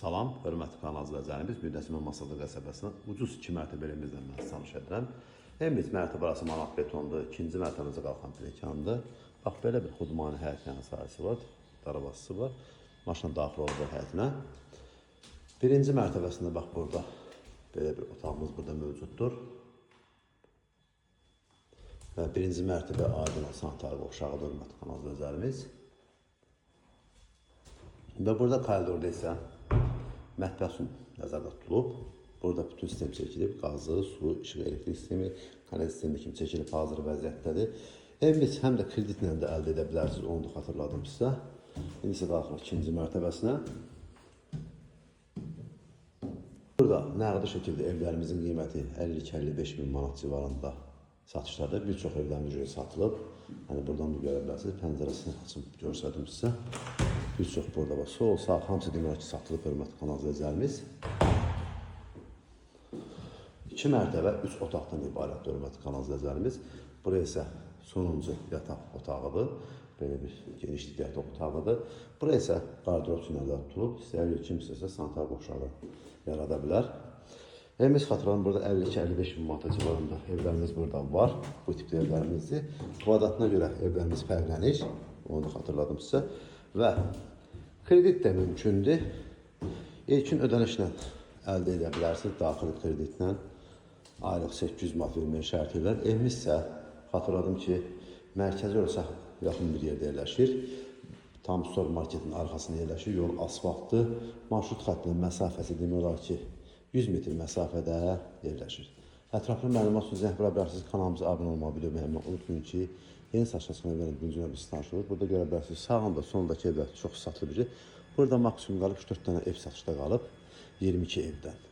Salam, hörmətli kanal izləyicilərimiz, Müddəsimən Masallı qəsəbəsinə ucuz 2 mərtəbəlimizlə mən tanış edirəm. Hem mərtəbə arası manat betondur, ikinci mərtəbəmizə qalxan pilləkəndir. Bax, belə bir xudmani həyətyanı sahəsi var, darabasısı var. Maşına daxil olacaq həyətinə. Birinci mərtəbəsində bax, burada belə bir otağımız burada mövcuddur. Və birinci mərtəbə aydın sanitar qovşağıdır, hörmətli kanal izləyicilərimiz. Və burada koridorda isə mətbəx üçün nəzərdə tutulub. Burada bütün sistem çəkilib, qazı, su, işıq, elektrik sistemi, kanal sistemi kimi çəkilib hazır vəziyyətdədir. Evimiz həm də kreditlə də əldə edə bilərsiniz, onu da xatırladım sizə. İndi isə qalxırıq ikinci mərtəbəsinə. Burada nəqdi şəkildə evlərimizin qiyməti 52-55 min manat civarında satışdadır. Bir çox evlərimiz görə satılıb. Yəni buradan da görə bilərsiniz. Pəncərəsini açıb görsədim sizə. Bir çox burada var. Sol, sağ, hamısı demək ki, satılıb, hörmətli kanal izləyicilərimiz. 2 mərtəbə, 3 otaqdan ibarət, hörmətli kanal izləyicilərimiz. Buraya isə sonuncu yataq otağıdır. Belə bir genişlikdə yataq otağıdır. Buraya isə qardırop üçün nəzərdə tutulub. İstəyir kimsə isə sanitar qovşağı yarada bilər. Evimiz xatırlanın, burada 52-55 min manat civarında evlərimiz burada var. Bu tipli evlərimizdir. Kvadratına görə evlərimiz fərqlənir. Onu da xatırladım sizə. Və kredit də mümkündür. İlkin ödənişlə əldə edə bilərsiniz, daxili kreditlə. Aylıq 800 manat verməyə şərti ilə. Evimiz isə xatırladım ki, mərkəzi olsa yaxın bir yerdə yerləşir. Tam supermarketin arxasında yerləşir. Yol asfaltdır. Marşrut xəttinin məsafəsi demək olar ki, 100 metr məsafədə yerləşir. Ətraflı məlumat üçün zəng vura bilərsiniz. Kanalımıza abunə olmağı, video bəyənməyi unutmayın ki, yeni saçlasına verin, güncünə bir tanış olur. Burada görə bilərsiniz, sağında, solundakı evlər çox satılır. Burada maksimum qalıb 3-4 dənə ev satışda qalıb, 22 evdən.